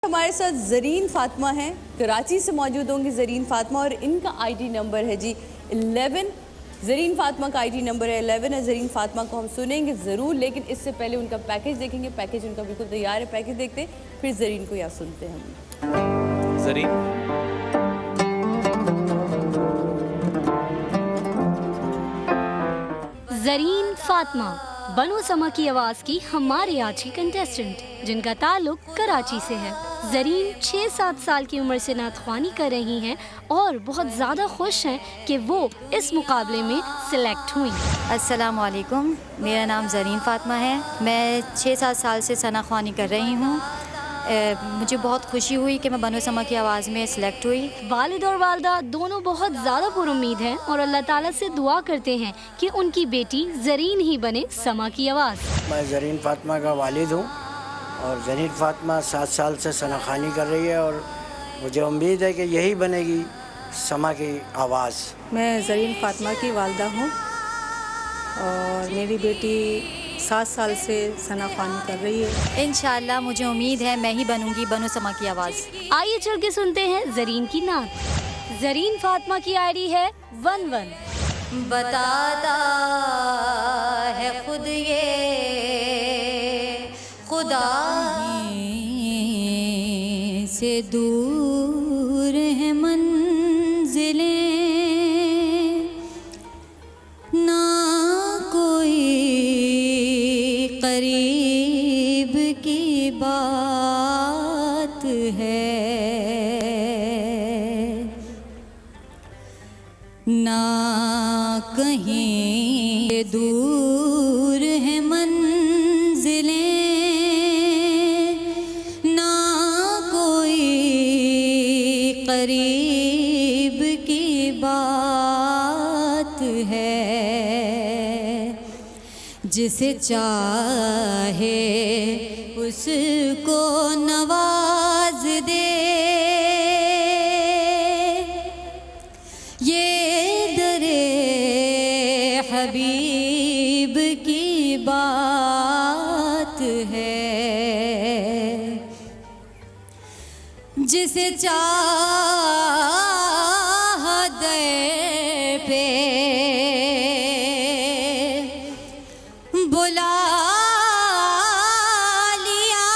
हमारे साथ ज़रीन फातिमा हैं, कराची से मौजूद होंगी ज़रीन फातिमा, और इनका आईडी नंबर है जी 11। ज़रीन फातिमा का आईडी नंबर है 11 है। ज़रीन फातिमा को हम सुनेंगे ज़रूर, लेकिन इससे पहले उनका पैकेज देखेंगे। पैकेज उनका बिल्कुल तैयार है, पैकेज देखते फिर ज़रीन को यहाँ सुनते हैं हम। ज़रीन फातिमा बनो समा की आवाज़ की हमारे आज की कंटेस्टेंट, जिनका ताल्लुक कराची से है। ज़रीन 6-7 साल की उम्र से नातख्वानी कर रही हैं और बहुत ज़्यादा खुश हैं कि वो इस मुकाबले में सिलेक्ट हुई। अस्सलामु अलैकुम, मेरा नाम ज़रीन फातिमा है। मैं 6-7 साल से सनाख्वानी कर रही हूँ। मुझे बहुत खुशी हुई कि मैं बनो समा की आवाज़ में सिलेक्ट हुई। वालिद और वालदा दोनों बहुत ज़्यादा पुरुम्मीद हैं और अल्लाह ताला से दुआ करते हैं कि उनकी बेटी ज़रीन ही बने समा की आवाज़। मैं ज़रीन फातिमा का वालिद हूँ और ज़रीन फातिमा 7 साल से सनाख्वानी कर रही है और मुझे उम्मीद है कि यही बनेगी समा की आवाज़। मैं ज़रीन फातिमा की वालदा हूँ और मेरी बेटी 7 साल से सनाख्वानी कर रही है। इंशाअल्लाह मुझे उम्मीद है मैं ही बनूंगी बनो समा की आवाज़। आइए चल के सुनते हैं ज़रीन की नात। ज़रीन फातिमा की आईडी है 11। बताता है खुद ये खुदा से दूर है मंजिलें, ना कोई करीब की बात है, ना कहीं दूर है मंजिलें, ना कोई करीब की बात है। जिसे चाहे उसको नवाज दे, ये दरे हबीब की बात है। जिसे चाह दर पे बुला लिया,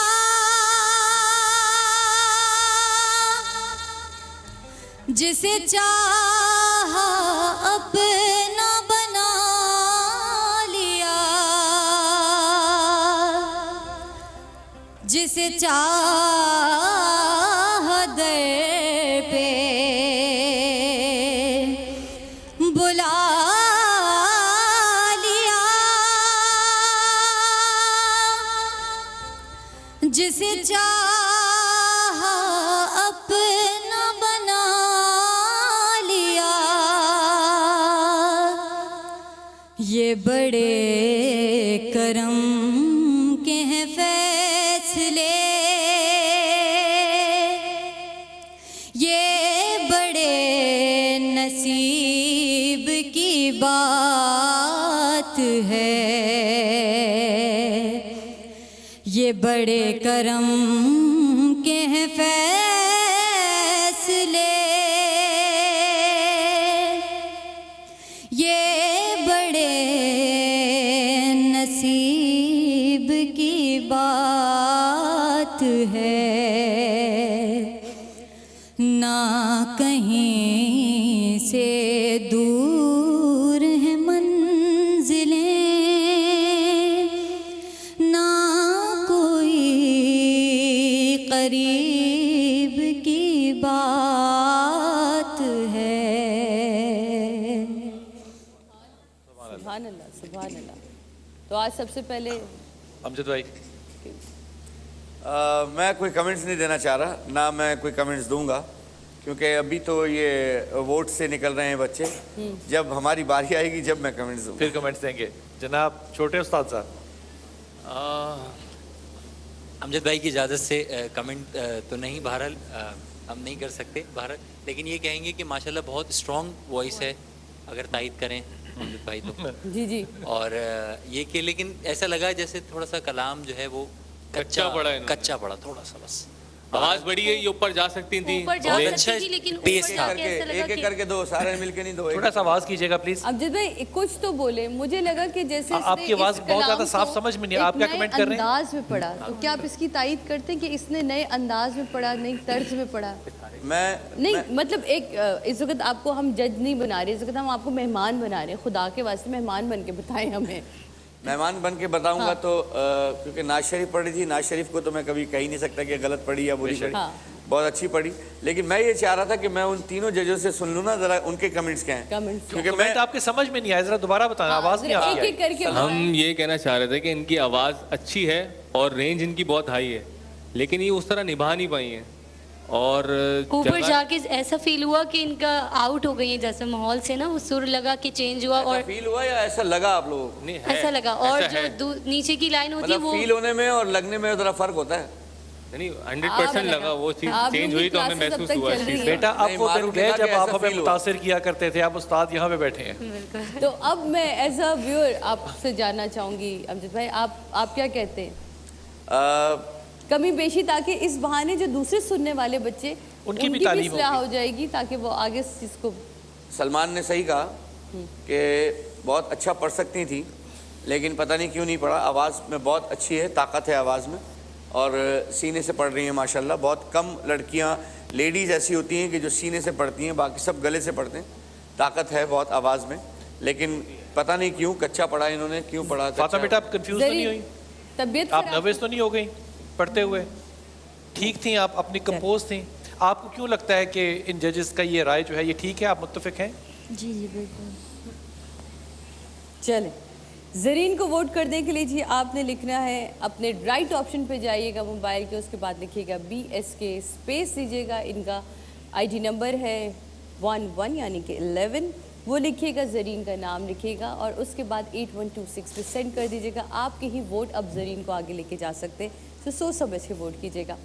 जिसे चाह अपना बना लिया, जिसे चाह दर पे बुला लिया, जिसे चाह अपना बना लिया। ये बड़े करम के हैं फैसले, ये बड़े नसीब की बात है, ये बड़े करम के हैं फैसले, ये बड़े नसीब की बात है। ना कहीं से दूर है मंजिलें, ना कोई करीब की बात है। सुभान अल्लाह, सुभान अल्लाह। तो आज सबसे पहले अमजद भाई, मैं कोई कमेंट्स नहीं देना चाह रहा, ना मैं कोई कमेंट्स दूंगा, क्योंकि अभी तो ये वोट से निकल रहे हैं बच्चे। जब हमारी बारी आएगी जब मैं कमेंट्स दूंगा। फिर कमेंट्स देंगे। जनाब छोटे उस्ताद साहब। अमजद भाई की इजाज़त से कमेंट तो नहीं, बहरहाल हम नहीं कर सकते बहरहाल, लेकिन ये कहेंगे कि माशाल्लाह बहुत स्ट्रॉन्ग वॉइस है, अगर तायद करें अमजद भाई तो। जी जी। और ये कि लेकिन ऐसा लगा जैसे थोड़ा सा कलाम जो है वो कच्चा पड़ा थोड़ा सा बस। आवाज बड़ी है, ये ऊपर जा सकती थी। ऊपर जा बहुत सकती अच्छा थी, लेकिन पेस ऊपर था। जाके ऐसा लगा एक एक कि करके दो, सारे मिलके नहीं दो, थोड़ा सा आवाज कीजिएगा प्लीज। अमजद भाई कुछ तो बोले, मुझे लगा कि जैसे इसने आपकी आवाज़ इस बहुत ज़्यादा कलाम साफ को समझ में नहीं, आप एक क्या नए कमेंट कर रहे हैं? अंदाज में पढ़ा, तो क्या आप इसकी तायद करते हैं कि इसने नए अंदाज में पढ़ा, नई तर्ज में पढ़ा? नहीं मतलब एक इस वक्त आपको हम जज नहीं बना रहे, इस वक्त हम आपको मेहमान बना रहे हैं, खुदा के वास्ते मेहमान बन के बताएं हमें। मेहमान बन के बताऊंगा तो क्योंकि नाज शरीफ पढ़ी थी, नाज शरीफ को तो मैं कभी कह ही नहीं सकता कि गलत पढ़ी या बुरी पढ़ी, बहुत अच्छी पढ़ी। लेकिन मैं ये चाह रहा था कि मैं उन तीनों जजों से सुन लूँ ना जरा उनके कमेंट्स क्या हैं, क्योंकि मैं कमेंट आपके समझ में नहीं आया, जरा दोबारा बताना, आवाज नहीं आ एक रही एक करके हम ये कहना चाह रहे थे कि इनकी आवाज़ अच्छी है और रेंज इनकी बहुत हाई है, लेकिन ये उस तरह निभा नहीं पाई हैं। और ऊपर जगह- जाके ऐसा फील हुआ कि इनका आउट हो गई है, जैसे माहौल से ना वो सुर लगा कि चेंज हुआ, और फील हुआ या ऐसा लगा आप लोगों को? नहीं है, ऐसा लगा। और ऐसा है। जो नीचे की लाइन होती है मतलब वो फील होने में और लगने में जरा फर्क होता है। नहीं 100% लगा, वो चीज़ चेंज हुई तो हमें महसूस हुआ इस चीज़ से। बेटा अब नहीं, वो दिन मारूफ ने गए कहा जब कि आप ऐसा हमें feel हुआ। मुतासिर किया करते थे, आप उस्ताद यहाँ पे बैठे हैं। तो अब मैं एज अ व्यूअर आपसे जानना चाहूंगी अमजद भाई, आप क्या कहते हैं? कमी बेशी, ताकि इस बहाने जो दूसरे सुनने वाले बच्चे उनकी भी तालीम इस्लाह होगी। हो जाएगी, ताकि वो आगे इस चीज़ को। सलमान ने सही कहा कि बहुत अच्छा पढ़ सकती थी, लेकिन पता नहीं क्यों नहीं पढ़ा। आवाज़ में बहुत अच्छी है, ताकत है आवाज़ में, और सीने से पढ़ रही हैं माशाल्लाह। बहुत कम लड़कियां, लेडीज़ ऐसी होती हैं कि जो सीने से पढ़ती हैं, बाकी सब गले से पढ़ते हैं। ताकत है बहुत आवाज़ में, लेकिन पता नहीं क्यों कच्चा पढ़ा इन्होंने, क्यों पढ़ा फातिमा कच्चा। बेटा आप कंफ्यूज तो नहीं हुई? तबीयत आप खराब- नर्वस तो नहीं हो गई पढ़ते हुए? ठीक थी आप, अपनी कंपोज थी। आपको क्यों लगता है कि इन जजेस का ये राय जो है ये ठीक है, आप मुत्तफिक हैं? जी जी बिल्कुल। चलें, ज़रीन को वोट करने के लिए जी आपने लिखना है, अपने राइट ऑप्शन पे जाइएगा मोबाइल के, उसके बाद लिखिएगा BSK, स्पेस दीजिएगा, इनका ID नंबर है 11 यानी कि 11, वो लिखिएगा, ज़रीन का नाम लिखिएगा और उसके बाद 8126 पे सेंड कर दीजिएगा। आपके ही वोट अब ज़रीन को आगे लेके जा सकते हैं, तो सोच समझ के वोट कीजिएगा।